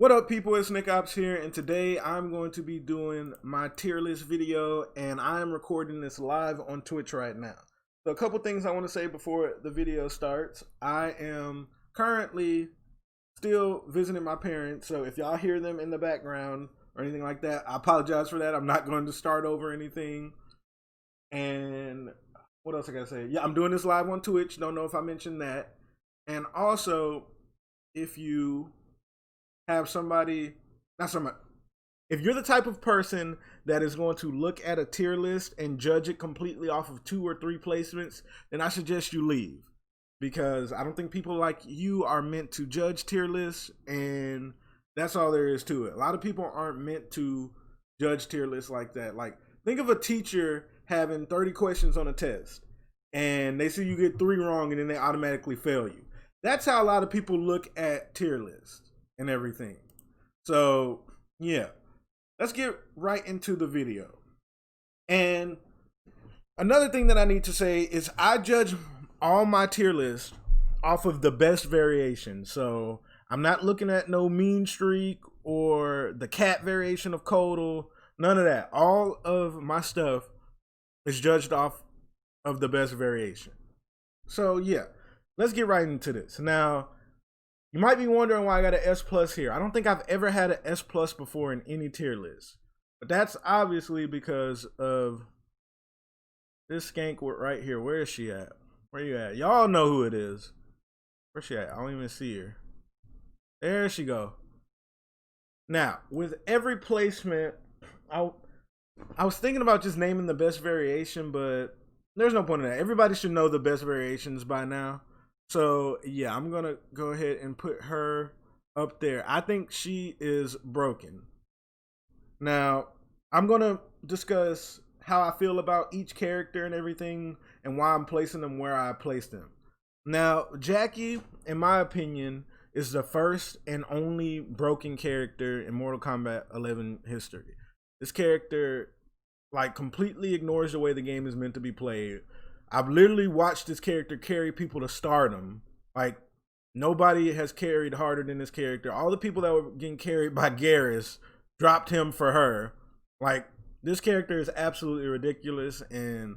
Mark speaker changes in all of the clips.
Speaker 1: What up, people? It's Nickopz here, and today I'm going to be doing my tier list video, and I'm recording this live on Twitch right now. So a couple things I want to say before the video starts. I am currently still visiting my parents, so if y'all hear them in the background or anything like that, I apologize for that. I'm not going to start over anything. And what else I gotta say? Yeah, I'm doing this live on Twitch. Don't know if I mentioned that. And also, if you have somebody, if you're the type of person that is going to look at a tier list and judge it completely off of 2 or 3 placements, then I suggest you leave, because I don't think people like you are meant to judge tier lists, and that's all there is to it. A lot of people aren't meant to judge tier lists like that. Like, think of a teacher having 30 questions on a test and they see you get 3 wrong and then they automatically fail you. That's how a lot of people look at tier lists and everything. So yeah, let's get right into the video. And another thing that I need to say is I judge all my tier lists off of the best variation. So I'm not looking at no mean streak or the cat variation of Kodal, none of that. All of my stuff is judged off of the best variation. So yeah, let's get right into this. Now, you might be wondering why I got an S plus here. I don't think I've ever had an S plus before in any tier list. But that's obviously because of this skank right here. Where is she at? Where you at? Y'all know who it is. Where's she at? I don't even see her. There she go. Now, with every placement, I was thinking about just naming the best variation, but there's no point in that. Everybody should know the best variations by now. So yeah, I'm gonna go ahead and put her up there. I think she is broken. Now, I'm gonna discuss how I feel about each character and everything, and why I'm placing them where I place them. Now, Jackie, in my opinion, is the first and only broken character in Mortal Kombat 11 history. This character, like, completely ignores the way the game is meant to be played. I've literally watched this character carry people to stardom. Like, nobody has carried harder than this character. All the people that were getting carried by Geras dropped him for her. Like, this character is absolutely ridiculous, and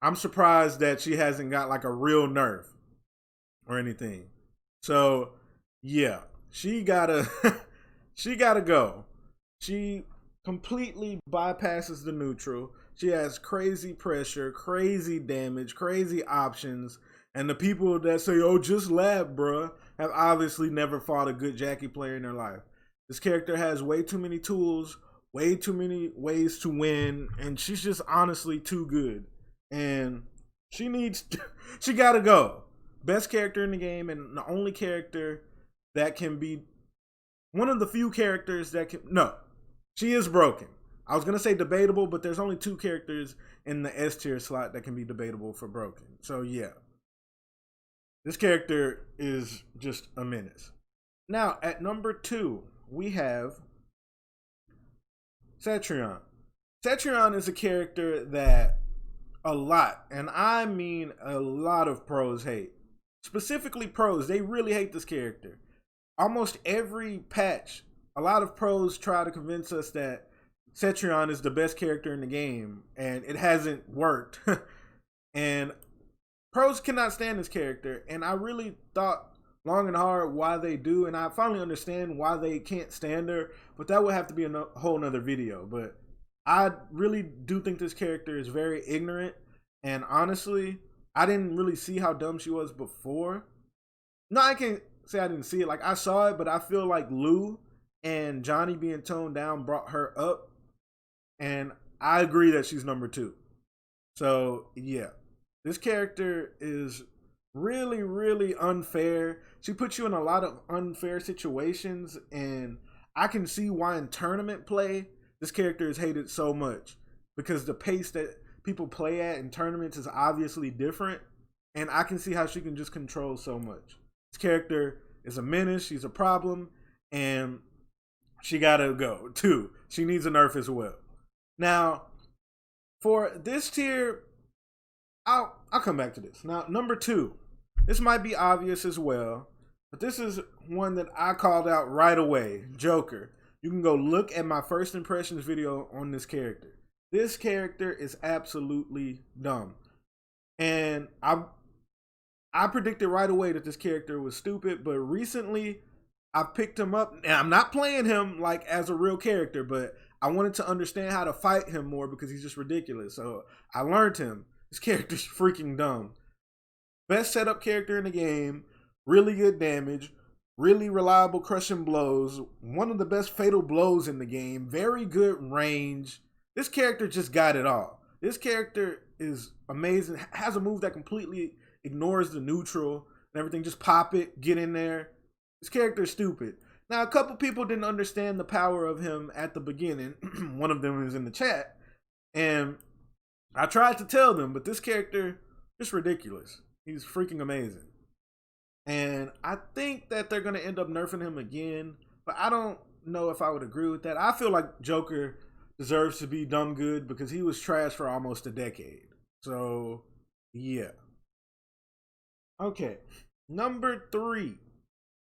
Speaker 1: I'm surprised that she hasn't got like a real nerf or anything. So yeah, she gotta she gotta go. She completely bypasses the neutral. She has crazy pressure, crazy damage, crazy options, and the people that say, "Oh, just lab, bruh," have obviously never fought a good Jackie player in their life. This character has way too many tools, way too many ways to win, and she's just honestly too good. And she gotta go. Best character in the game, and the only character that can be one of the few characters that can, no, she is broken. I was going to say debatable, but there's only 2 characters in the S tier slot that can be debatable for broken. So yeah, this character is just a menace. Now, at number 2, we have Cetrion. Cetrion is a character that a lot, and I mean a lot of pros hate. Specifically pros, they really hate this character. Almost every patch, a lot of pros try to convince us that Cetrion is the best character in the game, and it hasn't worked. And pros cannot stand this character, and I really thought long and hard why they do, and I finally understand why they can't stand her, but that would have to be a whole nother video. But I really do think this character is very ignorant, and honestly, I didn't really see how dumb she was before. No, I can't say I didn't see it. Like, I saw it, but I feel like Lou and Johnny being toned down brought her up, and I agree that she's number 2. So yeah, this character is really, really unfair. She puts you in a lot of unfair situations, and I can see why in tournament play this character is hated so much, because the pace that people play at in tournaments is obviously different, and I can see how she can just control so much. This character is a menace, she's a problem, and she gotta go too. She needs a nerf as well. Now, for this tier, I'll come back to this. Now, number 2, this might be obvious as well, But this is one that I called out right away. Joker. You can go look at my first impressions video on this character. This character is absolutely dumb. And I predicted right away that this character was stupid, but recently I picked him up, and I'm not playing him like as a real character, but I wanted to understand how to fight him more because he's just ridiculous. So I learned him. This character's freaking dumb. Best setup character in the game, really good damage, really reliable crushing blows, one of the best fatal blows in the game, very good range. This character just got it all. This character is amazing, has a move that completely ignores the neutral and everything. Just pop it, get in there. This character is stupid. Now, a couple people didn't understand the power of him at the beginning. One of them was in the chat. And I tried to tell them, but this character is ridiculous. He's freaking amazing. And I think that they're going to end up nerfing him again. But I don't know if I would agree with that. I feel like Joker deserves to be dumb good because he was trash for almost a decade. So, yeah. Okay. Number 3.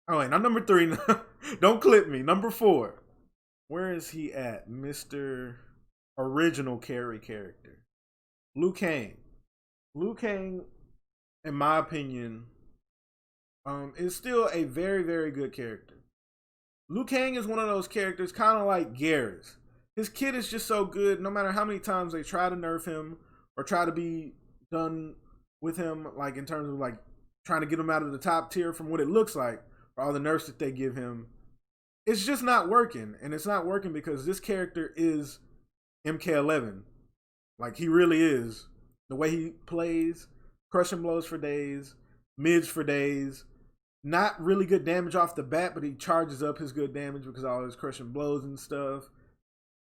Speaker 1: Oh, wait, not number 3. Don't clip me. Number 4. Where is he at? Mr. Original Carry character. Liu Kang. Liu Kang, in my opinion, is still a very, very good character. Liu Kang is one of those characters kind of like Geras. His kid is just so good no matter how many times they try to nerf him or try to be done with him, like in terms of like trying to get him out of the top tier from what it looks like, or all the nerfs that they give him. It's just not working. And it's not working because this character is MK11. Like, he really is. The way he plays, crushing blows for days, mids for days. Not really good damage off the bat, but he charges up his good damage because of all his crushing blows and stuff.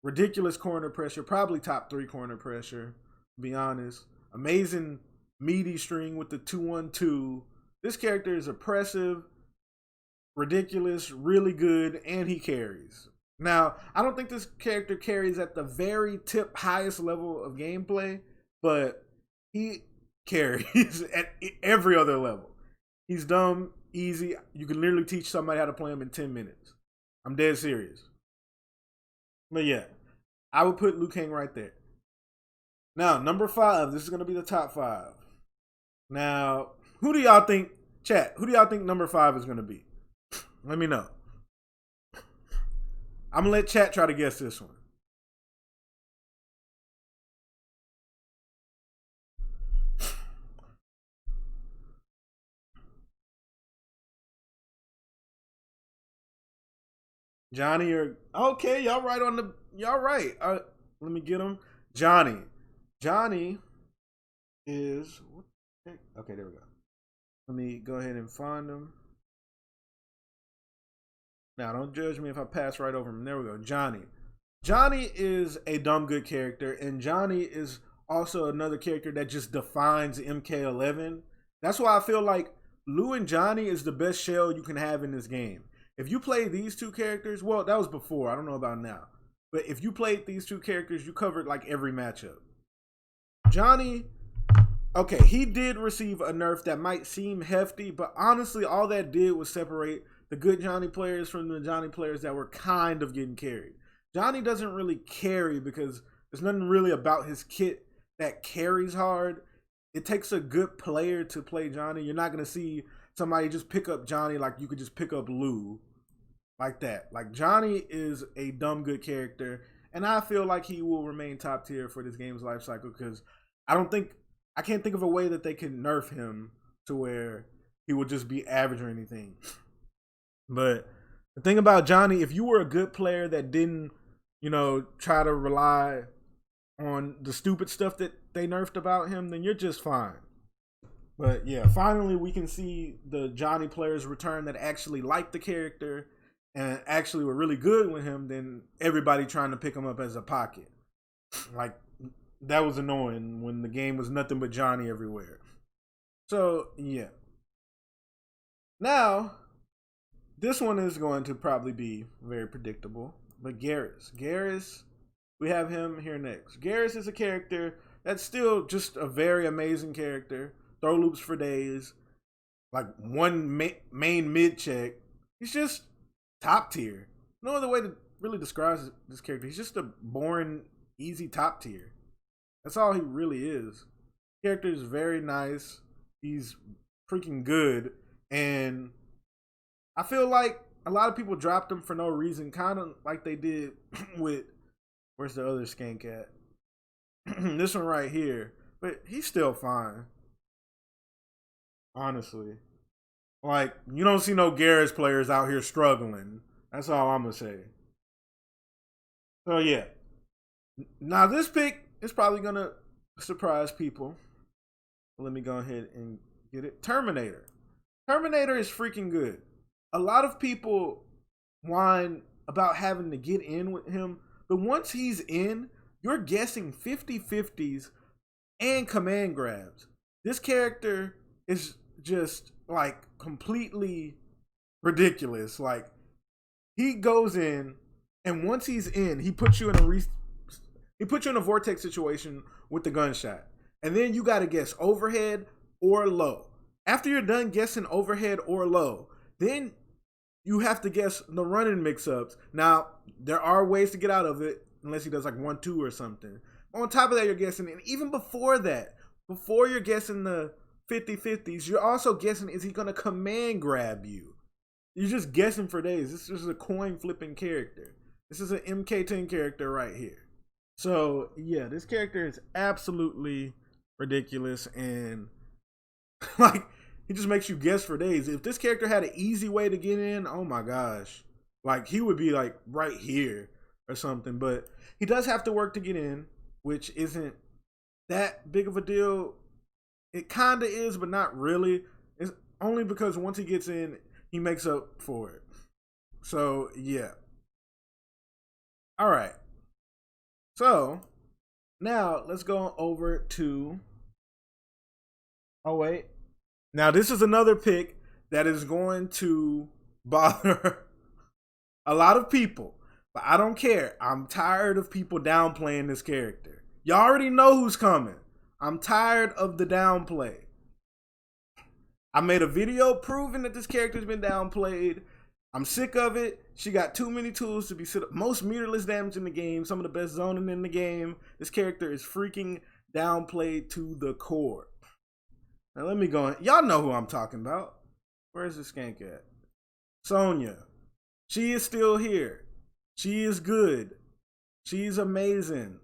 Speaker 1: Ridiculous corner pressure, probably top 3 corner pressure, to be honest. Amazing meaty string with the 2-1-2. This character is oppressive, ridiculous, really good, and he carries. Now, I don't think this character carries at the very tip highest level of gameplay, but he carries at every other level. He's dumb, easy. You can literally teach somebody how to play him in 10 minutes. I'm dead serious. But yeah, I would put Liu Kang right there. Now, number 5. This is going to be the top 5. Now, who do y'all think, chat, who do y'all think number 5 is going to be? Let me know. I'm going to let chat try to guess this one. Johnny or... Okay, y'all right on the... Y'all right. Let me get him. Johnny. Johnny is... What the heck? Okay, there we go. Let me go ahead and find him. Now, don't judge me if I pass right over him. There we go. Johnny. Johnny is a dumb good character, and Johnny is also another character that just defines MK11. That's why I feel like Liu and Johnny is the best shell you can have in this game. If you play these two characters, well, that was before. I don't know about now. But if you played these two characters, you covered like every matchup. Johnny, okay, he did receive a nerf that might seem hefty, but honestly, all that did was separate the good Johnny players from the Johnny players that were kind of getting carried. Johnny doesn't really carry because there's nothing really about his kit that carries hard. It takes a good player to play Johnny. You're not going to see somebody just pick up Johnny like you could just pick up Liu like that. Like, Johnny is a dumb good character, and I feel like he will remain top tier for this game's life cycle because I can't think of a way that they can nerf him to where he will just be average or anything. But the thing about Johnny, if you were a good player that didn't, try to rely on the stupid stuff that they nerfed about him, then you're just fine. But yeah, finally we can see the Johnny players return that actually like the character and actually were really good with him than everybody trying to pick him up as a pocket. Like, that was annoying when the game was nothing but Johnny everywhere. So, yeah. Now, this one is going to probably be very predictable. But Geras, we have him here next. Geras is a character that's still just a very amazing character. Throw loops for days. like one main mid check. He's just top tier. No other way to really describe this character. He's just a boring, easy top tier. That's all he really is. Character is very nice. He's freaking good, and I feel like a lot of people dropped him for no reason, kind of like they did with where's the other skank at? This one right here, but he's still fine. Honestly, like you don't see no Geras players out here struggling. That's all I'm gonna say. So yeah, now this pick is probably gonna surprise people. Let me go ahead and get it. Terminator. Terminator is freaking good. A lot of people whine about having to get in with him, but once he's in, you're guessing 50-50s and command grabs. This character is just like completely ridiculous. Like he goes in, and once he's in, he puts you in a vortex situation with the gunshot. And then you got to guess overhead or low. After you're done guessing overhead or low, then you have to guess the running mix-ups. Now, there are ways to get out of it, unless he does like 1-2 or something. On top of that, you're guessing, and even before that, before you're guessing the 50-50s, you're also guessing, is he going to command grab you? You're just guessing for days. This is a coin flipping character. This is an MK10 character right here. So, yeah, this character is absolutely ridiculous, and like he just makes you guess for days. If this character had an easy way to get in, oh my gosh, like he would be like right here or something. But he does have to work to get in, which isn't that big of a deal. It kind of is, but not really. It's only because once he gets in, he makes up for it. So yeah. All right. So now let's go over to, oh wait. Now this is another pick that is going to bother a lot of people, but I don't care. I'm tired of people downplaying this character. Y'all already know who's coming. I'm tired of the downplay. I made a video proving that this character's been downplayed. I'm sick of it. She got too many tools to be most meterless damage in the game, some of the best zoning in the game. This character is freaking downplayed to the core. Now let me go in. Y'all know who I'm talking about. Where's the skank at? Sonya. She is still here. She is good. She's amazing.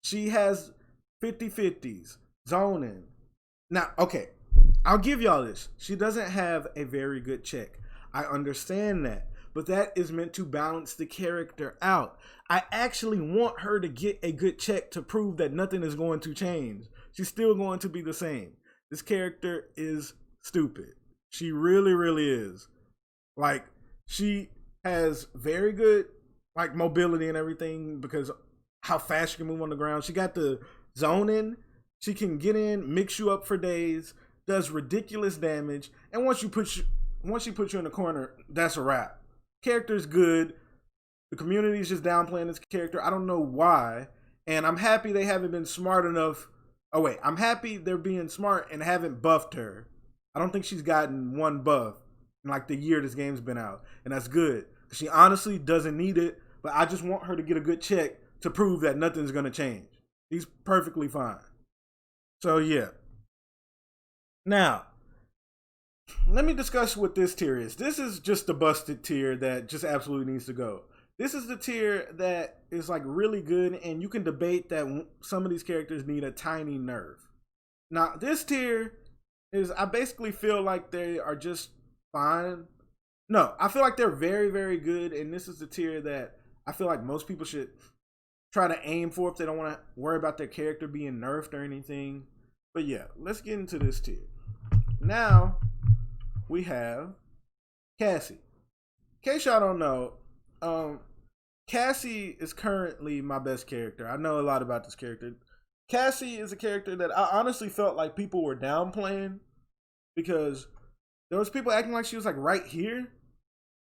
Speaker 1: She has 50-50s, zoning. Now, okay, I'll give y'all this. She doesn't have a very good check. I understand that, but that is meant to balance the character out. I actually want her to get a good check to prove that nothing is going to change. She's still going to be the same. This character is stupid. She really, really is. Like, she has very good like mobility and everything because how fast she can move on the ground. She got the zoning. She can get in, mix you up for days, does ridiculous damage, and once she puts you in the corner, that's a wrap. Character's good. The community is just downplaying this character. I don't know why. And I'm happy they haven't been smart enough. Oh, wait. I'm happy they're being smart and haven't buffed her. I don't think she's gotten one buff in like the year this game's been out. And that's good. She honestly doesn't need it. But I just want her to get a good check to prove that nothing's going to change. She's perfectly fine. So, yeah. Now, let me discuss what this tier is. This is just the busted tier that just absolutely needs to go. This is the tier that is like really good, and you can debate that some of these characters need a tiny nerf. Now, this tier is, I basically feel like they are just fine. No, I feel like they're very, very good, and this is the tier that I feel like most people should try to aim for if they don't want to worry about their character being nerfed or anything. But yeah, let's get into this tier. Now, we have Cassie. In case y'all don't know, Cassie is currently my best character. I know a lot about this character. Cassie is a character that I honestly felt like people were downplaying because there was people acting like she was like right here.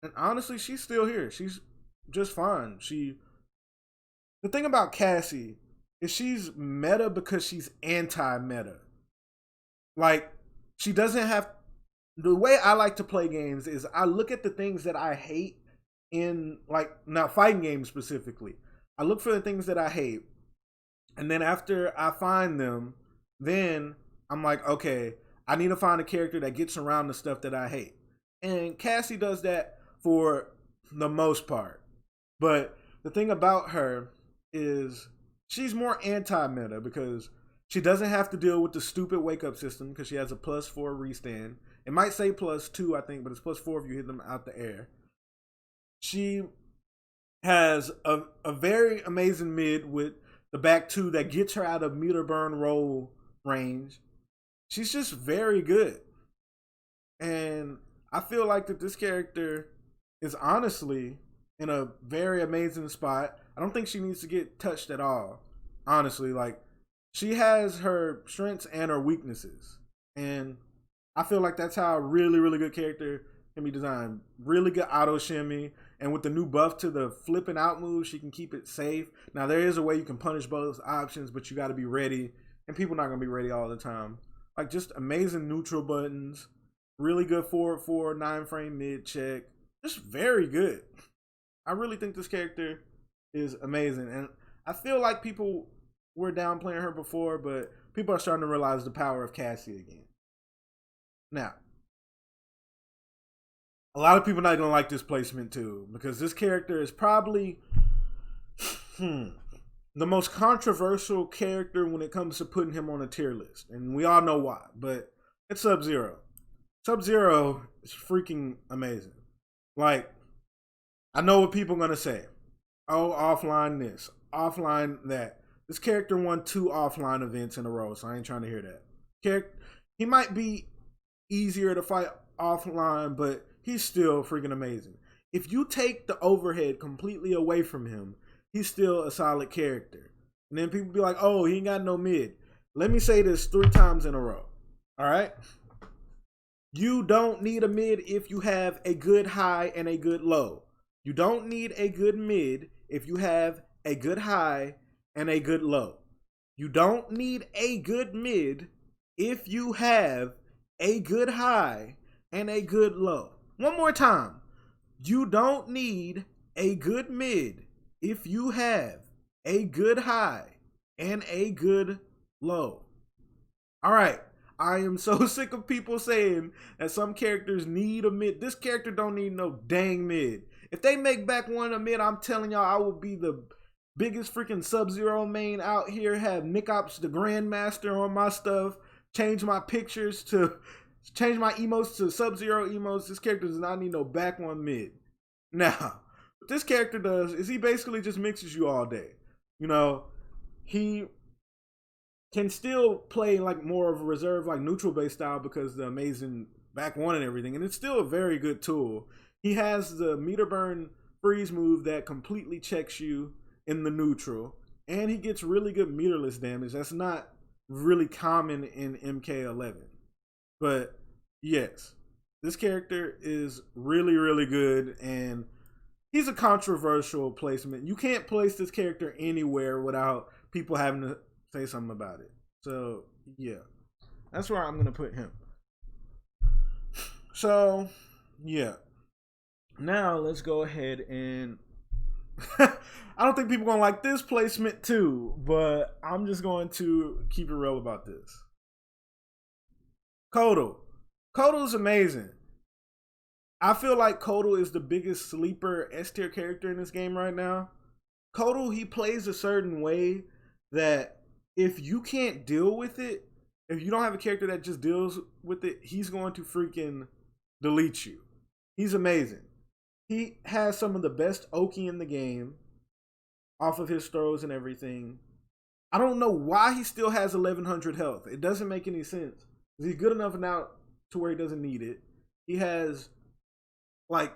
Speaker 1: And honestly, she's still here. She's just fine. The thing about Cassie is she's meta because she's anti-meta. Like, she doesn't have the way I like to play games is I look at the things that I hate in, like, now fighting games specifically. I look for the things that I hate, and then after I find them, then I'm like, okay, I need to find a character that gets around the stuff that I hate. And Cassie does that for the most part. But the thing about her is she's more anti-meta because she doesn't have to deal with the stupid wake-up system because she has a +4 restand. It might say +2, I think, but it's +4 if you hit them out the air. She has a very amazing mid with the back 2 that gets her out of meter burn roll range. She's just very good. And I feel like that this character is honestly in a very amazing spot. I don't think she needs to get touched at all. Honestly, like, she has her strengths and her weaknesses. And I feel like that's how a really, really good character can be designed. Really good auto shimmy. And with the new buff to the flipping out move, she can keep it safe. Now, there is a way you can punish both options, but you got to be ready. And people are not going to be ready all the time. Like, just amazing neutral buttons. Really good forward 4, 9-frame mid check. Just very good. I really think this character is amazing. And I feel like people were downplaying her before, but people are starting to realize the power of Cassie again. Now, a lot of people are not going to like this placement too, because this character is probably the most controversial character when it comes to putting him on a tier list. And we all know why, but it's Sub-Zero. Sub-Zero is freaking amazing. Like, I know what people are going to say. Oh, offline this, offline that. This character won 2 offline events in a row, so I ain't trying to hear that. He might be easier to fight offline, but he's still freaking amazing. If you take the overhead completely away from him, he's still a solid character. And then people be like, oh, he ain't got no mid. Let me say this 3 times in a row. All right? You don't need a mid if you have a good high and a good low. You don't need a good mid if you have a good high and a good low. You don't need a good mid if you have a good high and a good low. One more time. You don't need a good mid if you have a good high and a good low. All right. I am so sick of people saying that some characters need a mid. This character don't need no dang mid. If they make back one a mid, I'm telling y'all, I will be the biggest freaking Sub-Zero main out here. Have Nickopz the Grandmaster on my stuff. Change my pictures to, change my emotes to Sub-Zero emotes. This character does not need no back one mid. Now, what this character does is he basically just mixes you all day. You know, he can still play like more of a reserve, like neutral based style because the amazing back one and everything. And it's still a very good tool. He has the meter burn freeze move that completely checks you in the neutral. And he gets really good meterless damage. That's not really common in MK11. But yes, this character is really, really good. And he's a controversial placement. You can't place this character anywhere without people having to say something about it. So yeah, that's where I'm gonna put him. So yeah, now let's go ahead and I don't think people are gonna like this placement too, but I'm just going to keep it real about this. Kodo's amazing. I feel like Kodo is the biggest sleeper S tier character in this game right now. Kodo, he plays a certain way that if you can't deal with it, if you don't have a character that just deals with it, he's going to freaking delete you. He's amazing. He has some of the best Oki in the game off of his throws and everything. I don't know why he still has 1100 health. It doesn't make any sense. He's good enough now to where he doesn't need it. He has like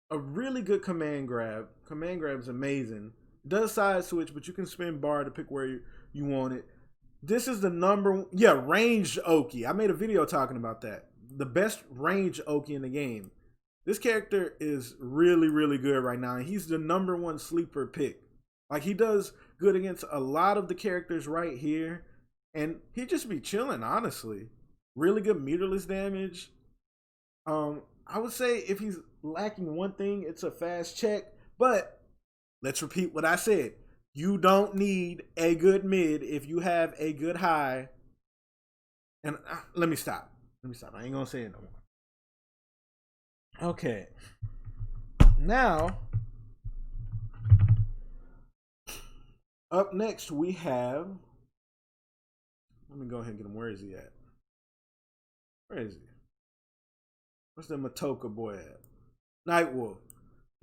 Speaker 1: a really good command grab. Command grab is amazing. It does side switch, but you can spin bar to pick where you want it. This is the ranged Oki. I made a video talking about that. The best ranged Oki in the game. This character is really, really good right now. And he's the #1 sleeper pick. Like, he does good against a lot of the characters right here. And he just be chilling, honestly. Really good meterless damage. I would say if he's lacking one thing, it's a fast check. But let's repeat what I said. You don't need a good mid if you have a good high. And let me stop. Let me stop. I ain't gonna say it no more. Okay. Now, up next we have. Let me go ahead and get him. Where is he at? Where is he? Where's the Matoka boy at? Nightwolf.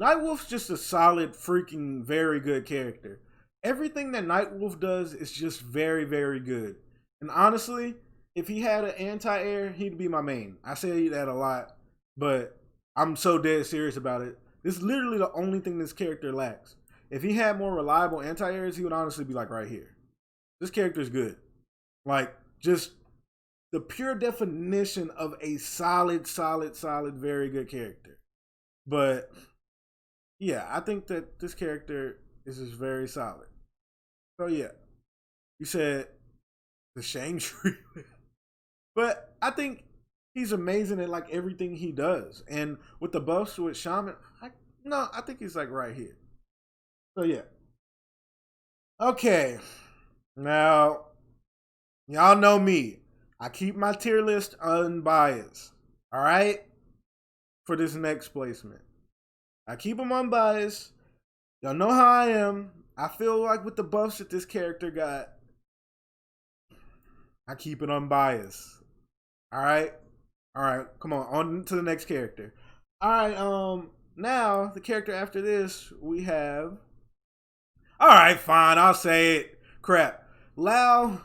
Speaker 1: Nightwolf's just a solid, freaking, very good character. Everything that Nightwolf does is just very, very good. And honestly, if he had an anti-air, he'd be my main. I say that a lot, but I'm so dead serious about it. This is literally the only thing this character lacks. If he had more reliable anti-airs, he would honestly be like right here. This character's good. Like, just the pure definition of a solid, very good character. But yeah, I think that this character is just very solid. So yeah, you said the Shang treatment, but I think he's amazing at like everything he does. And with the buffs with Shaman, I think he's like right here. So yeah. Okay, now y'all know me. I keep my tier list unbiased. All right, for this next placement. I keep them unbiased. Y'all know how I am. I feel like with the buffs that this character got, I keep it unbiased. All right? Come on to the next character. All right, now the character after this, we have. All right, fine, I'll say it. Crap. Lao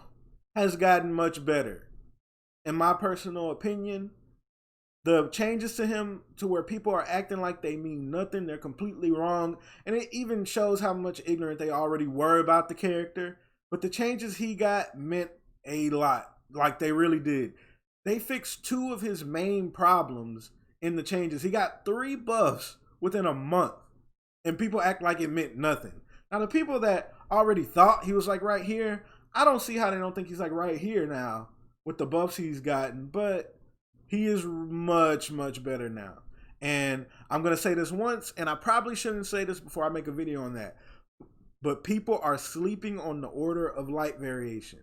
Speaker 1: has gotten much better. In my personal opinion, the changes to him to where people are acting like they mean nothing, they're completely wrong, and it even shows how much ignorant they already were about the character. But the changes he got meant a lot, like they really did. They fixed 2 of his main problems in the changes. He got 3 buffs within a month, and people act like it meant nothing. Now, the people that already thought he was like right here, I don't see how they don't think he's like right here now with the buffs he's gotten, but he is much better now. And I'm going to say this once, and I probably shouldn't say this before I make a video on that, but people are sleeping on the Order of Light variation.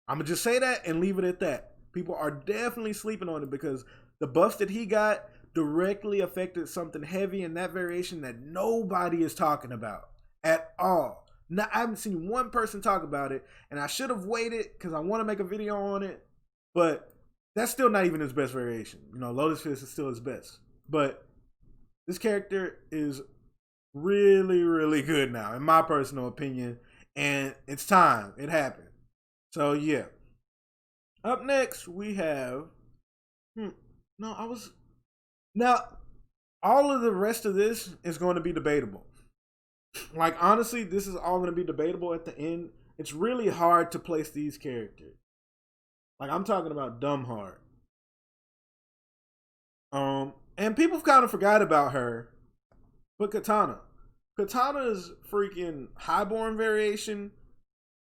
Speaker 1: I'm going to just say that and leave it at that. People are definitely sleeping on it because the buffs that he got directly affected something heavy in that variation that nobody is talking about at all. Now, I haven't seen one person talk about it, and I should have waited because I want to make a video on it, but that's still not even his best variation. You know, Lotus Fist is still his best. But this character is really good now, in my personal opinion. And it's time. It happened. So, yeah. Up next, we have... Now, all of the rest of this is going to be debatable. Like, honestly, this is all going to be debatable at the end. It's really hard to place these characters. Like, I'm talking about dumb hard. And people kind of forgot about her. But Katana's freaking highborn variation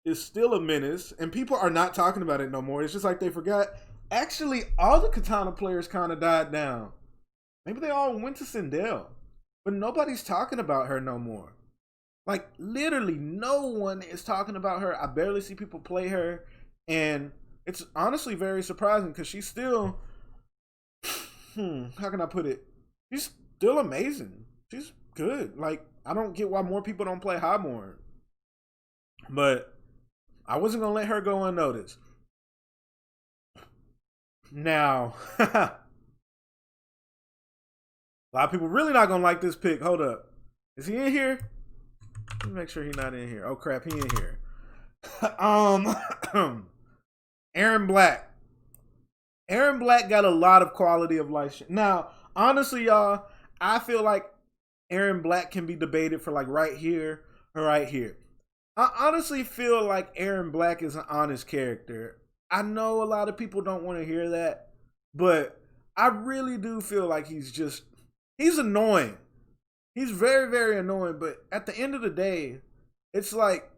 Speaker 1: is still a menace. And people are not talking about it no more. It's just like they forgot. Actually, all the Katana players kind of died down. Maybe they all went to Sindel. But nobody's talking about her no more. Like, literally, no one is talking about her. I barely see people play her. And it's honestly very surprising because she's still, how can I put it? She's still amazing. She's good. Like, I don't get why more people don't play Highborn. But I wasn't going to let her go unnoticed. Now, a lot of people really not going to like this pick. Hold up. Is he in here? Let me make sure he's not in here. Oh, crap. He in here. Aaron Black. Aaron Black got a lot of quality of life. Now, honestly, y'all, I feel like Aaron Black can be debated for like right here or right here. I honestly feel like Aaron Black is an honest character. I know a lot of people don't want to hear that, but I really do feel like he's annoying. He's very annoying, but at the end of the day, it's like,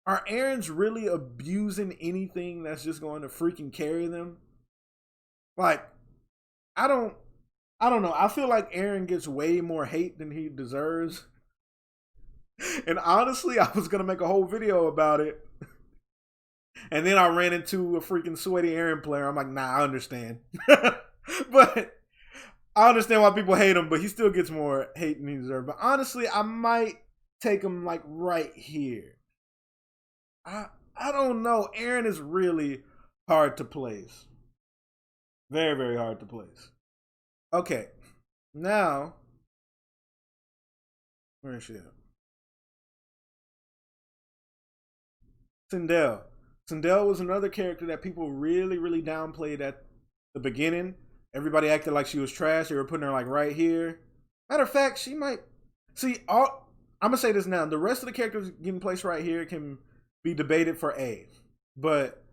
Speaker 1: are Aaron's really abusing anything that's just going to freaking carry them? Like, I don't I don't know. I feel like Eren gets way more hate than he deserves. And honestly, I was gonna make a whole video about it. And then I ran into a freaking sweaty Eren player. I'm like, nah, I understand. But I understand why people hate him, but he still gets more hate than he deserves. But honestly, I might take him like right here. I don't know. Eren is really hard to place. Very, very hard to place. Okay. Now, where is she at? Sindel. Sindel was another character that people really, really downplayed at the beginning. Everybody acted like she was trash. They were putting her like right here. Matter of fact, she might see all. I'm gonna say this now. The rest of the characters getting placed right here can be debated for A, but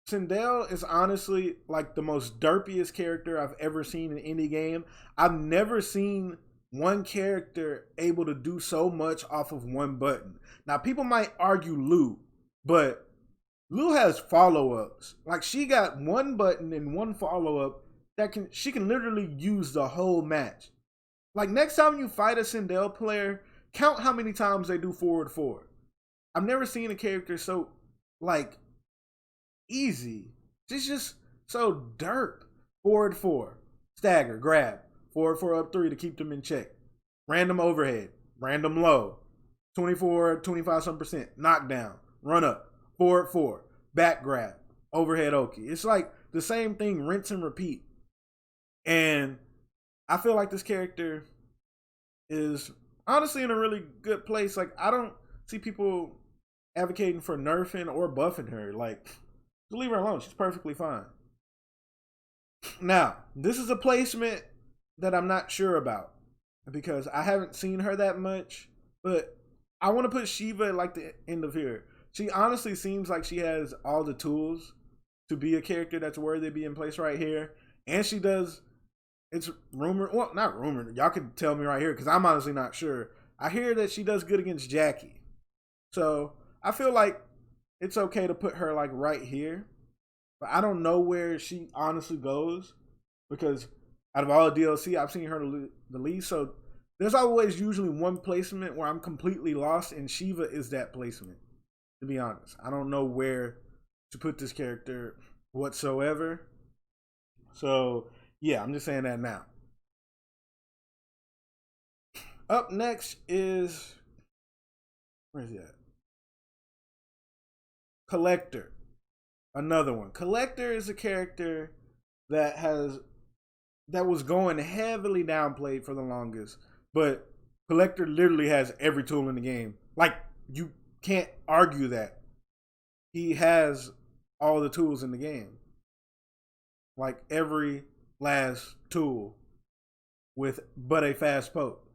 Speaker 1: Sindel is honestly like the most derpiest character I've ever seen in any game. I've never seen one character able to do so much off of one button. Now, people might argue Liu, but Liu has follow-ups. Like, she got one button and one follow-up that she can literally use the whole match. Like, next time you fight a Sindel player, count how many times they do forward 4. I've never seen a character so, like, easy. She's just so derp. Forward 4. Stagger, grab. Forward 4 up 3 to keep them in check. Random overhead. Random low. 24, 25 some percent. Knockdown. Run up. Forward 4. Back grab. Overhead Oki. It's like the same thing, rinse and repeat. And I feel like this character is honestly in a really good place. Like, I don't see people advocating for nerfing or buffing her. Like, just leave her alone. She's perfectly fine. Now, this is a placement that I'm not sure about because I haven't seen her that much, but I want to put Shiva at like the end of here. She honestly seems like she has all the tools to be a character that's worthy of being placed right here. And she does, it's rumored, well, not rumored, y'all can tell me right here because I'm honestly not sure. I hear that she does good against Jackie. So I feel like it's okay to put her like right here. But I don't know where she honestly goes because out of all the DLC, I've seen her the least. So there's always usually one placement where I'm completely lost, and Shiva is that placement, to be honest. I don't know where to put this character whatsoever. So yeah, I'm just saying that now. Up next is, where is he at? Collector. Another one. Collector is a character that was going heavily downplayed for the longest, but Collector literally has every tool in the game. Like, you can't argue that. He has all the tools in the game. Like, every last tool with but a fast poke.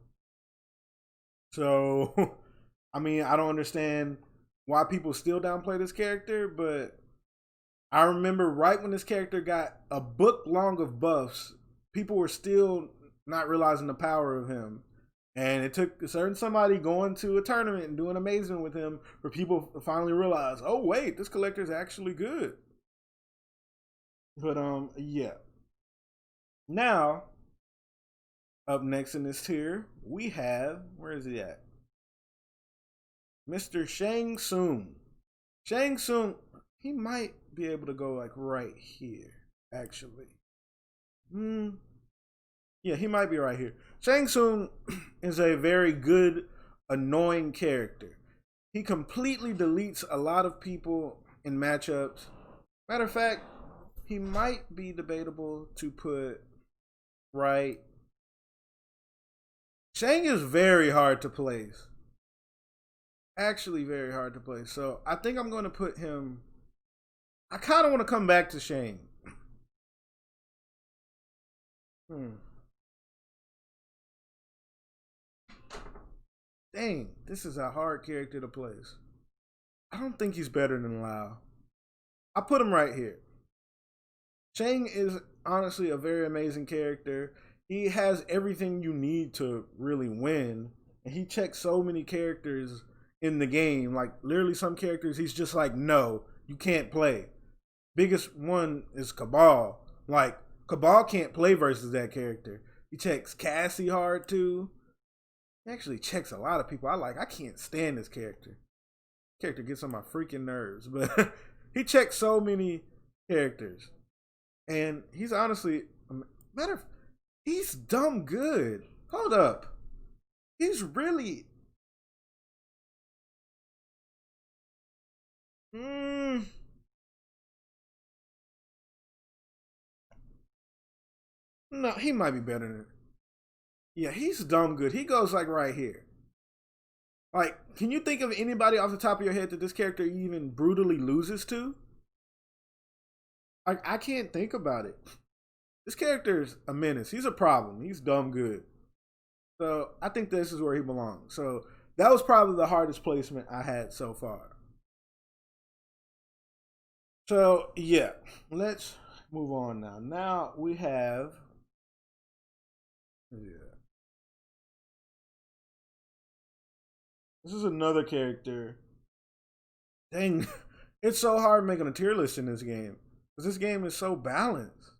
Speaker 1: So, I mean, I don't understand why people still downplay this character, but I remember right when this character got a book long of buffs, people were still not realizing the power of him. And it took somebody going to a tournament and doing amazing with him for people to finally realize, oh wait, this collector is actually good. But yeah. Now, up next in this tier, we have, where is he at? Mr. Shang Tsung. Shang Tsung, he might be able to go like right here, actually. Yeah, he might be right here. Shang Tsung is a very good, annoying character. He completely deletes a lot of people in matchups. Matter of fact, he might be debatable to put right. Shang is very hard to place. Actually very hard to place. So I think I'm going to put him, I kind of want to come back to Shang. Dang, this is a hard character to place. I don't think he's better than Lau. I put him right here. Shang is honestly a very amazing character. He has everything you need to really win. And he checks so many characters in the game. Like, literally some characters he's just like, no, you can't play. Biggest one is Kabal. Like, Kabal can't play versus that character. He checks Cassie hard too. He actually checks a lot of people. I can't stand this character. Character gets on my freaking nerves, but he checks so many characters, and he's honestly he's dumb good. Hold up, he's really. No, he might be better than. Yeah, he's dumb good. He goes like right here. Like, can you think of anybody off the top of your head that this character even brutally loses to? Like, I can't think about it. This character's a menace. He's a problem. He's dumb good. So I think this is where he belongs. So that was probably the hardest placement I had so far. So yeah, let's move on now. Now we have this is another character. Dang, it's so hard making a tier list in this game. Because this game is so balanced.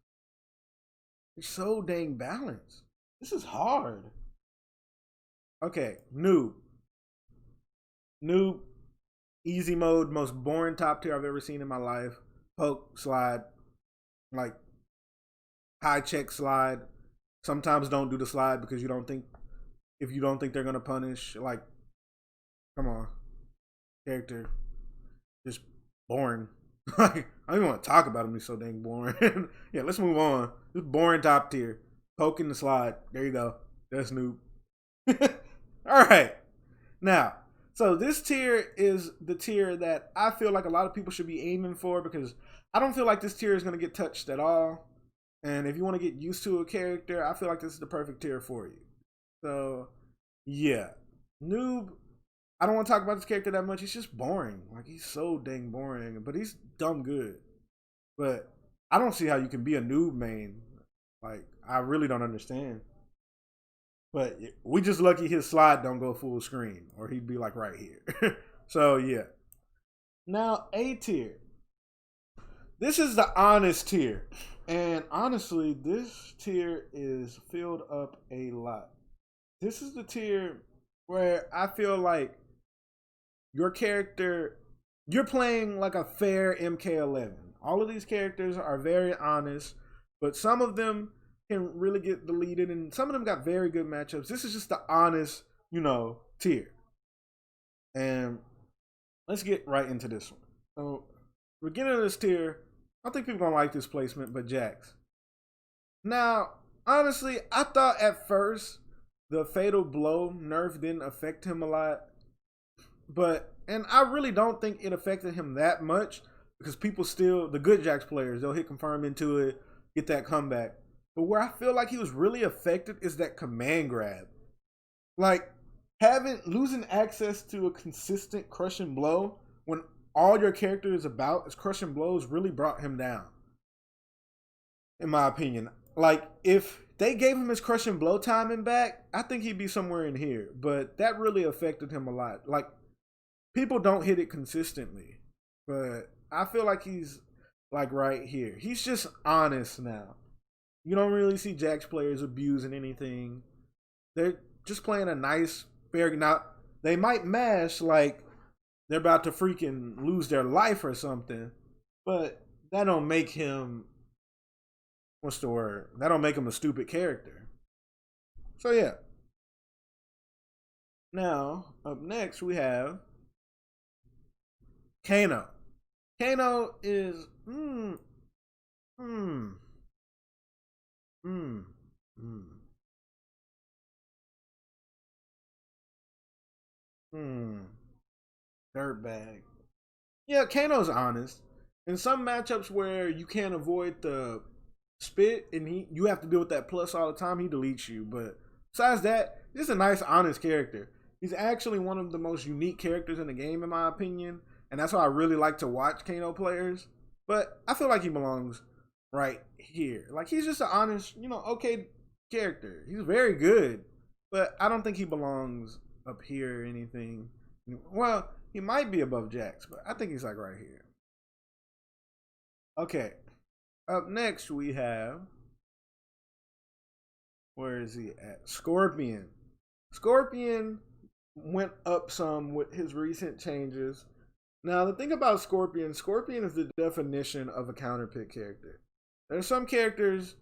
Speaker 1: It's so dang balanced. This is hard. Okay, noob. Noob, easy mode, most boring top tier I've ever seen in my life. Poke, slide, like high check slide. Sometimes don't do the slide because you don't think they're gonna punish. Like, come on, character, just boring. Like, I don't even want to talk about him. He's so dang boring. Yeah, let's move on. This boring top tier. Poking the slide. There you go. That's noob. All right. Now, so this tier is the tier that I feel like a lot of people should be aiming for because I don't feel like this tier is going to get touched at all. And if you want to get used to a character, I feel like this is the perfect tier for you. So, yeah. Noob. I don't want to talk about this character that much. He's just boring. Like, he's so dang boring. But he's dumb good. But I don't see how you can be a noob main. Like, I really don't understand. But we just lucky his slide don't go full screen. Or he'd be like right here. So, yeah. Now, A tier. This is the honest tier. And honestly, this tier is filled up a lot. This is the tier where I feel like your character, you're playing like a fair MK11. All of these characters are very honest, but some of them can really get deleted, and some of them got very good matchups. This is just the honest, tier. And let's get right into this one. So, beginning of this tier, I think people gonna like this placement, but Jax. Now, honestly, I thought at first the fatal blow nerf didn't affect him a lot. And I really don't think it affected him that much because people still, the good Jax players, they'll hit confirm into it, get that comeback. But where I feel like he was really affected is that command grab. Like, losing access to a consistent crushing blow when all your character is about is crushing blows really brought him down. In my opinion. Like, if they gave him his crushing blow timing back, I think he'd be somewhere in here. But that really affected him a lot. Like, people don't hit it consistently. But I feel like he's like right here. He's just honest now. You don't really see Jax players abusing anything. They're just playing a nice, fair. Now, they might mash like they're about to freaking lose their life or something. But that don't make him, what's the word? That don't make him a stupid character. So, yeah. Now, up next, we have Kano. Kano is dirtbag. Yeah, Kano's honest. In some matchups where you can't avoid the spit and you have to deal with that plus all the time, he deletes you. But besides that, he's a nice, honest character. He's actually one of the most unique characters in the game, in my opinion. And that's why I really like to watch Kano players. But I feel like he belongs right here. Like, he's just an honest, okay character. He's very good. But I don't think he belongs up here or anything. Well, he might be above Jax, but I think he's like right here. Okay. Up next we have Where is he at? Scorpion. Scorpion went up some with his recent changes. Now, the thing about Scorpion, Scorpion is the definition of a counterpick character. There are some characters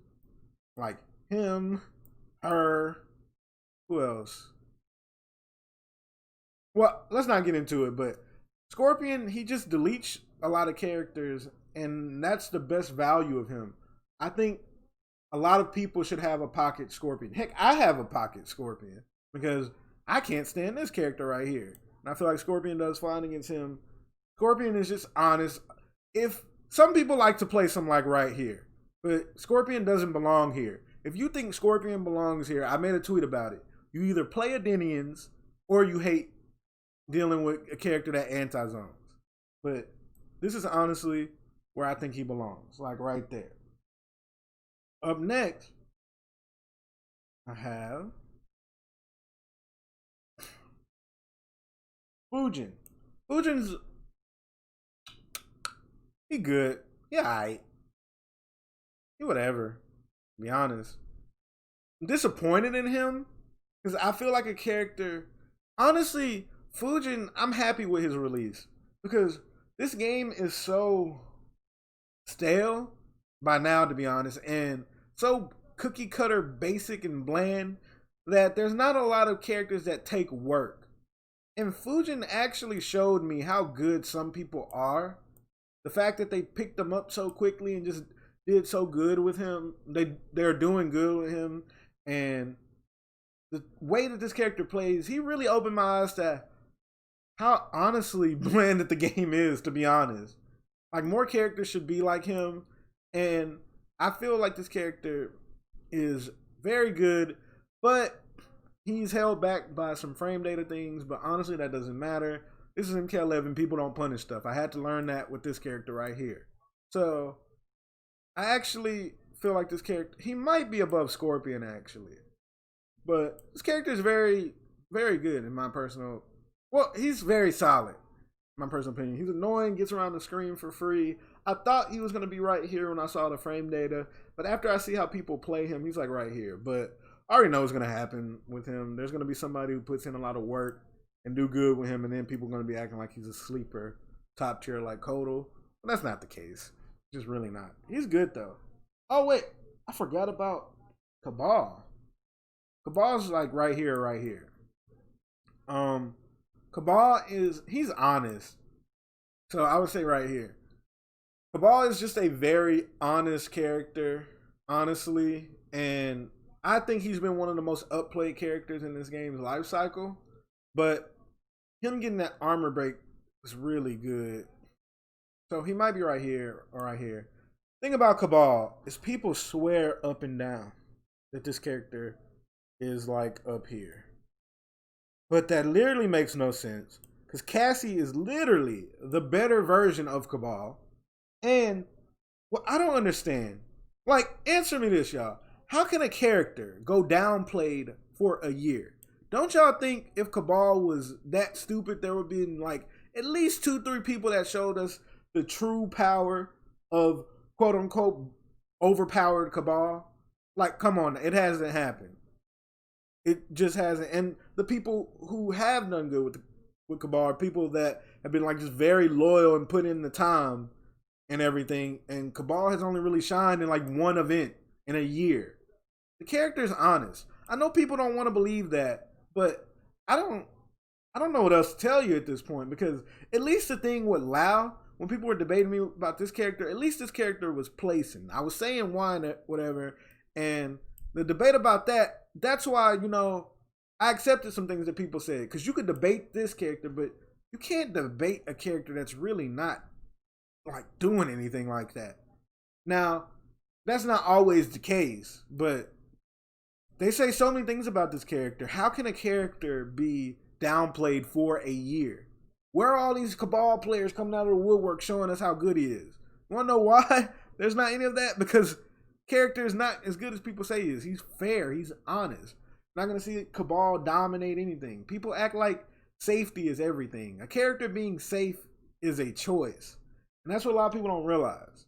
Speaker 1: like him, her, who else? Well, let's not get into it, but Scorpion, he just deletes a lot of characters, and that's the best value of him. I think a lot of people should have a pocket Scorpion. Heck, I have a pocket Scorpion because I can't stand this character right here. And I feel like Scorpion does fine against him. Scorpion is just honest. If some people like to play some like right here, but Scorpion doesn't belong here. If you think Scorpion belongs here, I made a tweet about it. You either play Adenians or you hate dealing with a character that anti-zones. But this is honestly where I think he belongs, like right there. Up next, I have Fujin. Fujin's, he good. He alright. He whatever, to be honest. I'm disappointed in him because I feel like a character, honestly, Fujin, I'm happy with his release because this game is so stale by now, to be honest, and so cookie cutter basic and bland that there's not a lot of characters that take work. And Fujin actually showed me how good some people are. The fact that they picked him up so quickly and just did so good with him, they're doing good with him, and the way that this character plays, he really opened my eyes to how honestly bland that the game is, to be honest. Like, more characters should be like him, and I feel like this character is very good, but he's held back by some frame data things, but honestly, that doesn't matter. This is MK11, people don't punish stuff. I had to learn that with this character right here. So, I actually feel like this character, he might be above Scorpion, actually. But this character is very, very good in my personal. Well, he's very solid, in my personal opinion. He's annoying, gets around the screen for free. I thought he was going to be right here when I saw the frame data, but after I see how people play him, he's like right here. But I already know what's going to happen with him. There's going to be somebody who puts in a lot of work and do good with him, and then people are going to be acting like he's a sleeper, top tier like Kodal. But that's not the case. Just really not. He's good, though. Oh, wait. I forgot about Kabal. Kabal's like right here, right here. Kabal is, he's honest. So I would say right here. Kabal is just a very honest character, honestly. And I think he's been one of the most upplayed characters in this game's life cycle. But him getting that armor break was really good. So he might be right here or right here. Thing about Kabal is people swear up and down that this character is like up here. But that literally makes no sense. Because Cassie is literally the better version of Kabal. And what I don't understand, like, answer me this, y'all. How can a character go downplayed for a year? Don't y'all think if Kabal was that stupid, there would be like at least 2-3 people that showed us the true power of quote unquote overpowered Kabal? Like, come on, it hasn't happened. It just hasn't. And the people who have done good with Kabal are people that have been like just very loyal and put in the time and everything. And Kabal has only really shined in like one event in a year. The character is honest. I know people don't want to believe that, but I don't know what else to tell you at this point, because at least the thing with Lau, when people were debating me about this character, at least this character was placing. I was saying why and whatever, and the debate about that, that's why, you know, I accepted some things that people said, because you could debate this character, but you can't debate a character that's really not like doing anything like that. Now, that's not always the case, but they say so many things about this character. How can a character be downplayed for a year? Where are all these Kabal players coming out of the woodwork showing us how good he is? You want to know why there's not any of that? Because character is not as good as people say he is. He's fair. He's honest. Not going to see Kabal dominate anything. People act like safety is everything. A character being safe is a choice. And that's what a lot of people don't realize.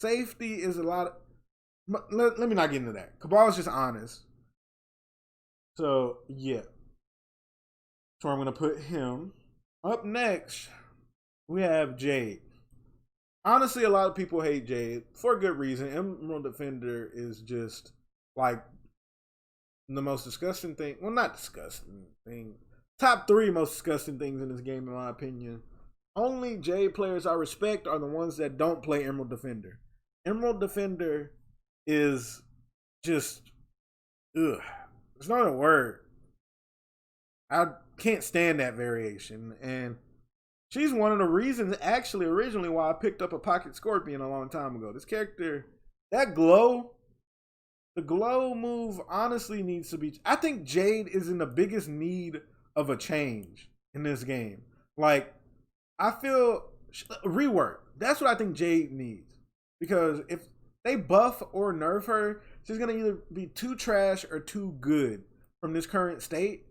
Speaker 1: Safety is a lot of... Let me not get into that. Kabal is just honest. So yeah, so I'm gonna put him. Up next, we have Jade. Honestly, a lot of people hate Jade for good reason. Emerald Defender is just like the most disgusting thing. Well, not disgusting thing. Top three most disgusting things in this game, in my opinion. Only Jade players I respect are the ones that don't play Emerald Defender. Emerald Defender is just, ugh. It's not a word. I can't stand that variation. And she's one of the reasons, actually, originally, why I picked up a Pocket Scorpion a long time ago. This character, that glow, the glow move honestly needs to be. I think Jade is in the biggest need of a change in this game. Like, I feel rework. That's what I think Jade needs. Because if they buff or nerf her, she's going to either be too trash or too good from this current state.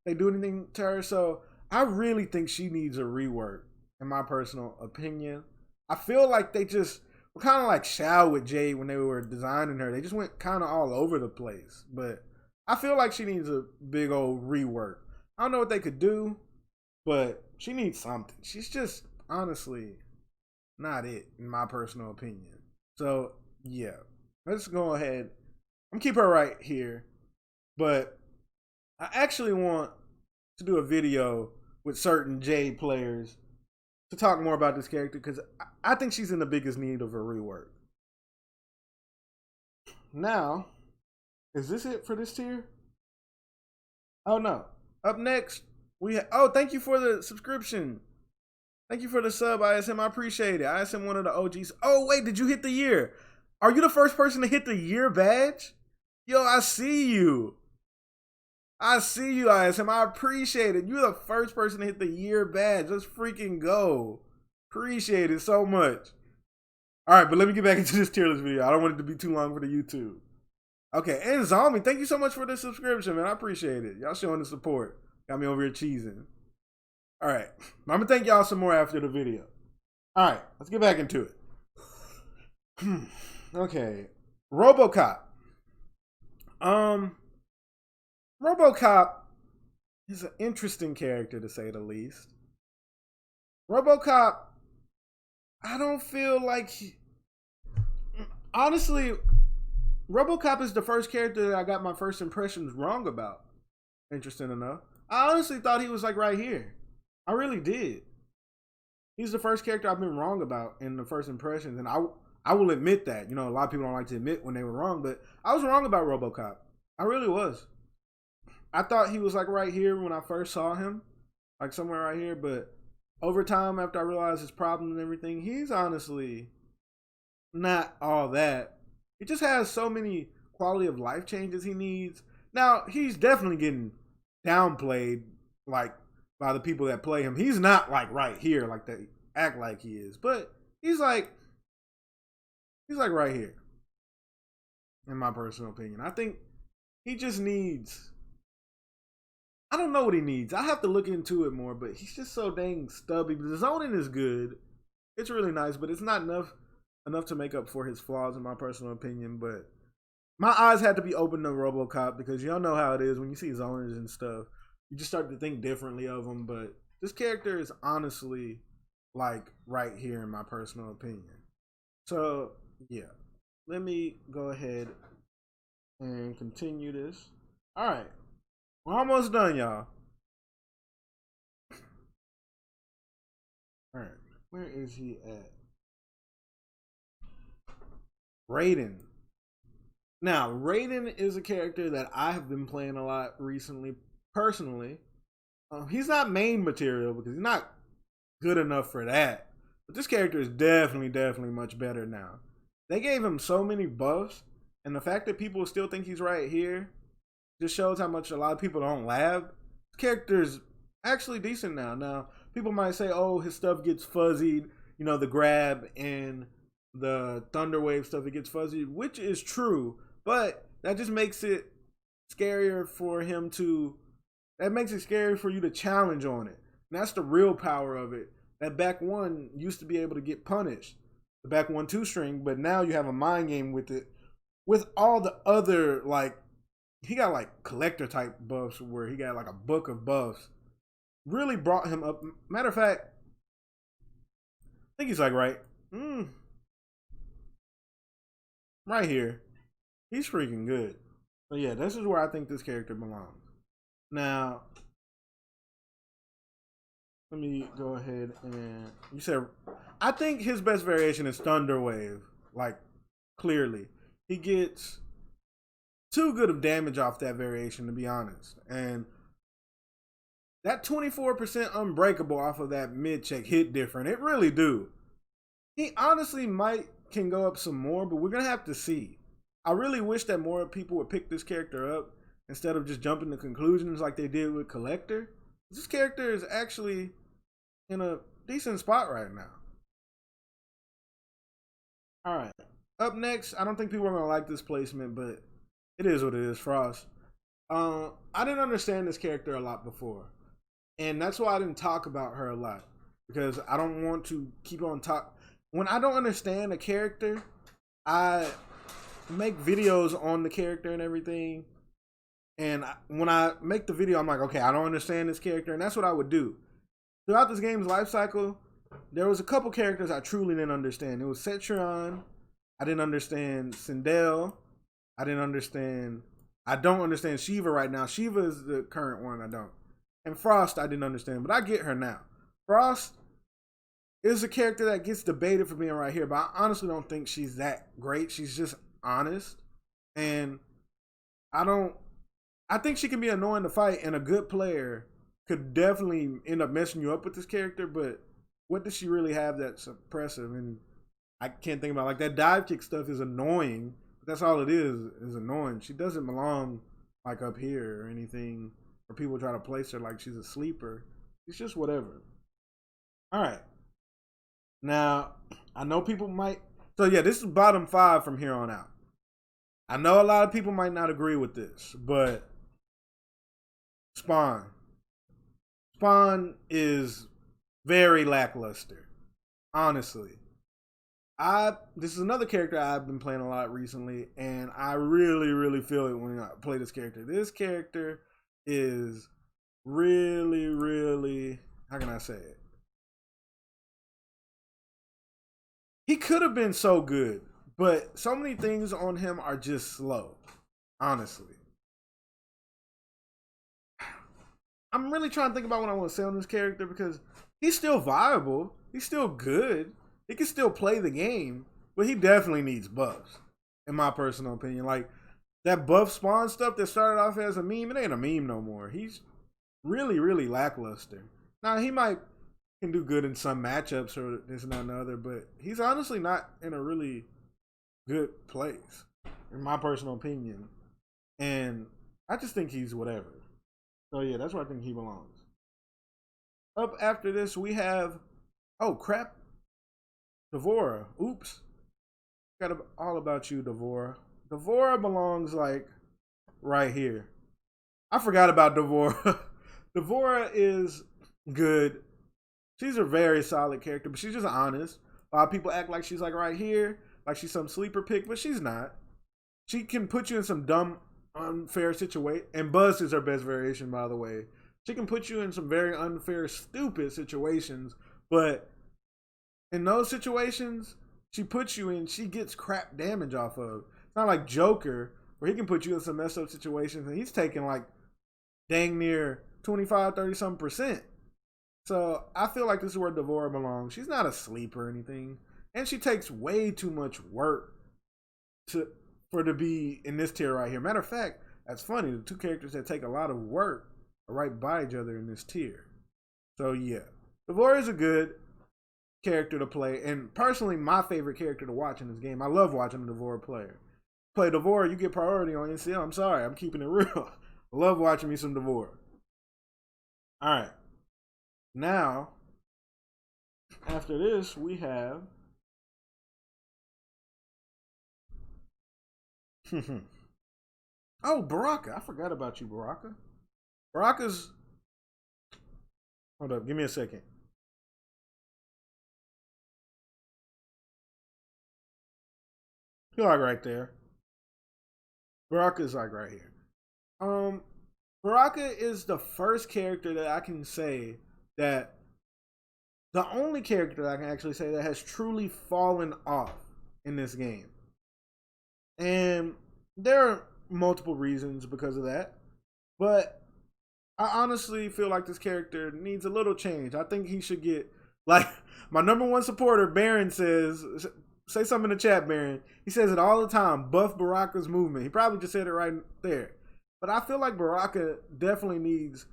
Speaker 1: They do anything to her. So I really think she needs a rework, in my personal opinion. I feel like they just were kind of like Shao with Jade when they were designing her. They just went kind of all over the place. But I feel like she needs a big old rework. I don't know what they could do, but she needs something. She's just honestly not it, in my personal opinion. So yeah, let's go ahead. I'm gonna keep her right here, but I actually want to do a video with certain Jade players to talk more about this character because I think she's in the biggest need of a rework. Now, is this it for this tier? Oh no. Up next, oh, thank you for the subscription. Thank you for the sub, ISM. I appreciate it. ISM, one of the OGs. Oh, wait, did you hit the year? Are you the first person to hit the year badge? Yo, I see you. I see you, ISM. I appreciate it. You're the first person to hit the year badge. Let's freaking go. Appreciate it so much. All right, but let me get back into this tier list video. I don't want it to be too long for the YouTube. Okay, and Zombie, thank you so much for the subscription, man. I appreciate it. Y'all showing the support. Got me over here cheesing. All right, I'm going to thank y'all some more after the video. All right, let's get back into it. Okay, Robocop. Robocop is an interesting character, to say the least. Robocop, I don't feel like honestly, Robocop is the first character that I got my first impressions wrong about. Interesting enough. I honestly thought he was like right here. I really did. He's the first character I've been wrong about in the first impressions, and I will admit that. You know, a lot of people don't like to admit when they were wrong, but I was wrong about Robocop. I really was. I thought he was like right here when I first saw him, like somewhere right here, but over time, after I realized his problems and everything, he's honestly not all that. He just has so many quality of life changes he needs. Now, he's definitely getting downplayed, like, by the people that play him. He's not like right here, like they act like he is, but he's like right here, in my personal opinion. I think he just needs, I don't know what he needs. I have to look into it more, but he's just so dang stubby. The zoning is good. It's really nice, but it's not enough to make up for his flaws, in my personal opinion. But my eyes had to be open to Robocop because y'all know how it is when you see zoners and stuff. You just start to think differently of him. But this character is honestly like right here, in my personal opinion. So yeah, let me go ahead and continue this. All right. We're almost done, y'all. All right, where is he at? Raiden. Now, Raiden is a character that I have been playing a lot recently, personally. He's not main material because he's not good enough for that. But this character is definitely much better now. They gave him so many buffs, and the fact that people still think he's right here just shows how much a lot of people don't lab. This character is actually decent now. Now, people might say, oh, his stuff gets fuzzied. You know, the grab and the thunder wave stuff, it gets fuzzied, which is true. But that just makes it scarier for him to, that makes it scary for you to challenge on it. And that's the real power of it. That back one used to be able to get punished, the back 1-2 string, but now you have a mind game with it, with all the other, like, he got like collector type buffs where he got like a book of buffs. Really brought him up. Matter of fact, I think he's like right here. He's freaking good. So yeah, this is where I think this character belongs. Now, let me go ahead and you said I think his best variation is Thunder Wave. Like clearly, he gets too good of damage off that variation to be honest, and that 24% unbreakable off of that mid check hit different. It really do. He honestly might can go up some more, but we're gonna have to see. I really wish that more people would pick this character up instead of just jumping to conclusions like they did with Collector. This character is actually in a decent spot right now. All right. Up next, I don't think people are gonna like this placement, but it is what it is. Frost. I didn't understand this character a lot before, and that's why I didn't talk about her a lot because I don't want to keep on talk. When I don't understand a character, I make videos on the character and everything. And when I make the video, I'm like, okay, I don't understand this character, and that's what I would do. Throughout this game's life cycle, there was a couple characters I truly didn't understand. It was Setron. I didn't understand Sindel. I don't understand Shiva right now. Shiva is the current one I don't. And Frost I didn't understand, but I get her now. Frost is a character that gets debated for being right here, but I honestly don't think she's that great. She's just honest. And I think she can be annoying to fight, and a good player could definitely end up messing you up with this character, but what does she really have that's impressive? And I can't think about like that dive kick stuff is annoying. But that's all it is annoying. She doesn't belong like up here or anything, or people try to place her like she's a sleeper. It's just whatever. All right. Now, I know people might. So yeah, this is bottom 5 from here on out. I know a lot of people might not agree with this, but Spawn. Spawn is very lackluster. Honestly. This is another character I've been playing a lot recently, and I really feel it when I play this character. This character is really, how can I say it? He could have been so good, but so many things on him are just slow, honestly. I'm really trying to think about what I want to say on this character because he's still viable. He's still good. He can still play the game, but he definitely needs buffs, in my personal opinion. Like, that buff Spawn stuff that started off as a meme, it ain't a meme no more. He's really lackluster. Now, he can do good in some matchups or this and that and the other, but he's honestly not in a really good place, in my personal opinion. And I just think he's whatever. So yeah, that's where I think he belongs. Up after this, we have, oh crap, Devora. Oops. Got all about you, Devora. Devora belongs like right here. I forgot about Devora. Devora is good. She's a very solid character, but she's just honest. A lot of people act like she's like right here, like she's some sleeper pick, but she's not. She can put you in some dumb, unfair situation. And Buzz is her best variation, by the way. She can put you in some very unfair, stupid situations, but in those situations, she puts you in, she gets crap damage off of. It's not like Joker, where he can put you in some messed up situations and he's taking like dang near 25, 30-something%. So I feel like this is where Devora belongs. She's not a sleeper or anything. And she takes way too much work for to be in this tier right here. Matter of fact, that's funny. The two characters that take a lot of work are right by each other in this tier. So yeah, Devora is a good character to play, and personally, my favorite character to watch in this game. I love watching a Devora player. Play Devora, you get priority on NCL. I'm sorry, I'm keeping it real. I love watching me some Devora. All right, now after this, we have. Oh, Baraka. I forgot about you, Baraka. Baraka's. Hold up, give me a second. You're like right there. Baraka's like right here. Um, Baraka is the first character that I can say that the only character that I can actually say that has truly fallen off in this game. And there are multiple reasons because of that. But I honestly feel like this character needs a little change. I think he should get, like, my number one supporter, Baron, says, say something in the chat, Baron. He says it all the time, buff Baraka's movement. He probably just said it right there. But I feel like Baraka definitely needs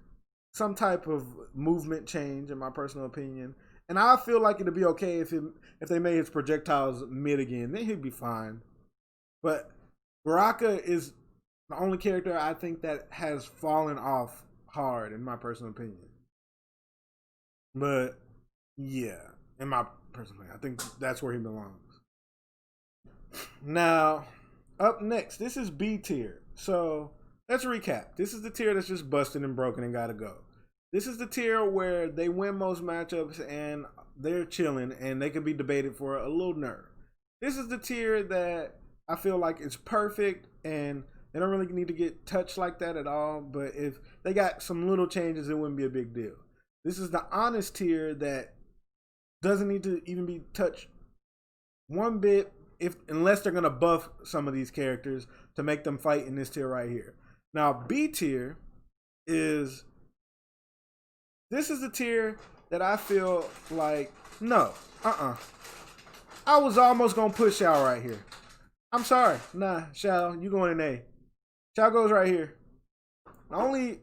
Speaker 1: some type of movement change, in my personal opinion. And I feel like it'd be okay if they made his projectiles mid again. Then he'd be fine. But Baraka is the only character I think that has fallen off hard, in my personal opinion. But yeah, in my personal opinion, I think that's where he belongs. Now, up next, this is B tier. So let's recap. This is the tier that's just busted and broken and gotta go. This is the tier where they win most matchups and they're chilling and they can be debated for a little nerve. This is the tier that I feel like is perfect and they don't really need to get touched like that at all. But if they got some little changes, it wouldn't be a big deal. This is the honest tier that doesn't need to even be touched one bit unless they're going to buff some of these characters to make them fight in this tier right here. Now, B tier is... this is the tier that I feel like, no, I was almost going to put Shao right here. I'm sorry. Nah, Shao, you going in A. Shao goes right here. The only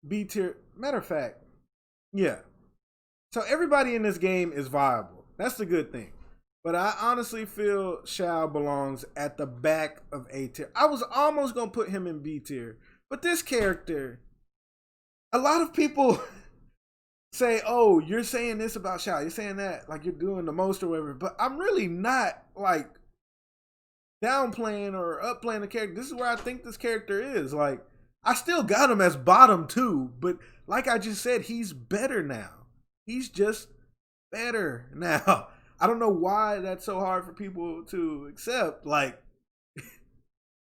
Speaker 1: B tier, matter of fact, yeah. So everybody in this game is viable. That's the good thing. But I honestly feel Shao belongs at the back of A tier. I was almost going to put him in B tier. But this character, a lot of people... say, oh, you're saying this about Shao, you're saying that, like you're doing the most or whatever, but I'm really not, like, downplaying or upplaying the character. This is where I think this character is. Like, I still got him as bottom 2, but like I just said, he's better now. He's just better now. I don't know why that's so hard for people to accept. Like,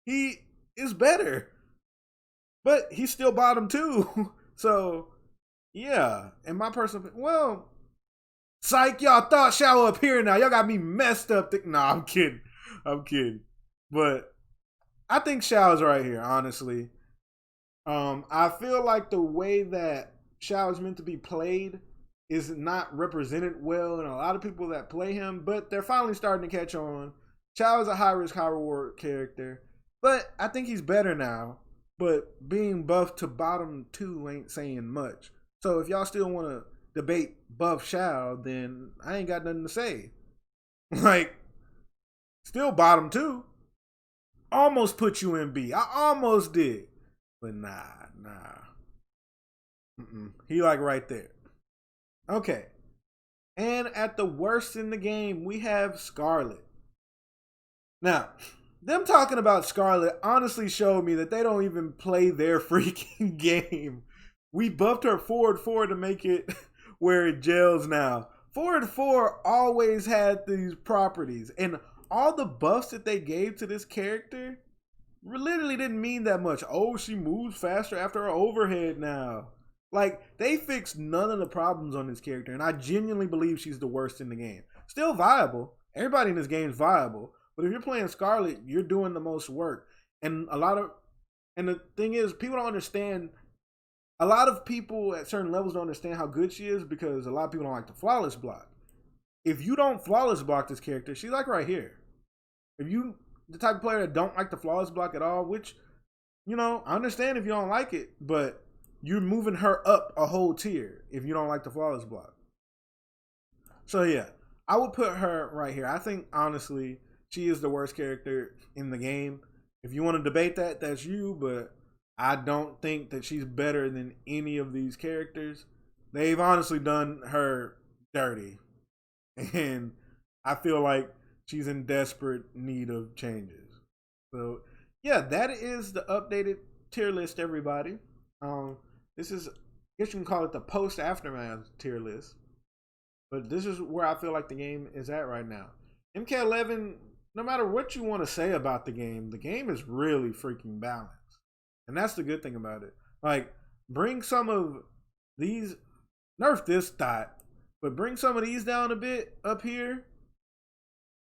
Speaker 1: he is better, but he's still bottom 2. So... yeah, and my personal, well, psych, y'all thought Shao up here now. Y'all got me messed up. Nah, I'm kidding. But I think Shao's right here, honestly. I feel like the way that Shao is meant to be played is not represented well in a lot of people that play him, but they're finally starting to catch on. Shao is a high risk, high reward character, but I think he's better now. But being buffed to bottom 2 ain't saying much. So if y'all still want to debate buff Shao, then I ain't got nothing to say. Like, still bottom 2. Almost put you in B. I almost did. But nah. He like right there. Okay. And at the worst in the game, we have Scarlet. Now, them talking about Scarlet honestly showed me that they don't even play their freaking game. We buffed her forward 4 to make it where it gels now. Forward 4 always had these properties. And all the buffs that they gave to this character literally didn't mean that much. Oh, she moves faster after her overhead now. Like, they fixed none of the problems on this character. And I genuinely believe she's the worst in the game. Still viable. Everybody in this game is viable. But if you're playing Scarlet, you're doing the most work. And the thing is, people don't understand... a lot of people at certain levels don't understand how good she is because a lot of people don't like the flawless block. If you don't flawless block this character, she's like right here. If you the type of player that don't like the flawless block at all, which, you know, I understand if you don't like it, but you're moving her up a whole tier if you don't like the flawless block. So yeah, I would put her right here. I think, honestly, she is the worst character in the game. If you want to debate that, that's you, but... I don't think that she's better than any of these characters. They've honestly done her dirty. And I feel like she's in desperate need of changes. So, yeah, that is the updated tier list, everybody. This is, I guess you can call it the post-aftermath tier list. But this is where I feel like the game is at right now. MK11, no matter what you want to say about the game is really freaking balanced. And that's the good thing about it. Like, bring some of these, nerf this dot, but bring some of these down a bit up here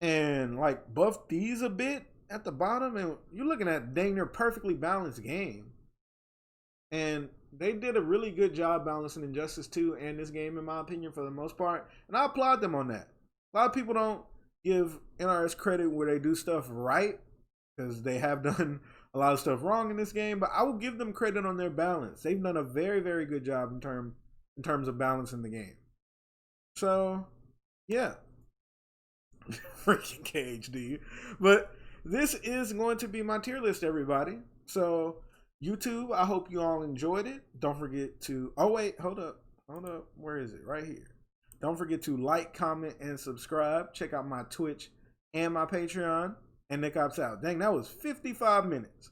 Speaker 1: and like buff these a bit at the bottom, and you're looking at dang near perfectly balanced game. And they did a really good job balancing Injustice 2 and this game, in my opinion, for the most part. And I applaud them on that. A lot of people don't give NRS credit where they do stuff right, because they have done a lot of stuff wrong in this game, but I will give them credit on their balance. They've done a very, very good job in terms of balancing the game. So, yeah. Freaking KHD. But this is going to be my tier list, everybody. So, YouTube, I hope you all enjoyed it. Don't forget to... Oh, wait. Hold up. Where is it? Right here. Don't forget to like, comment, and subscribe. Check out my Twitch and my Patreon. And Nickopz out. Dang, that was 55 minutes.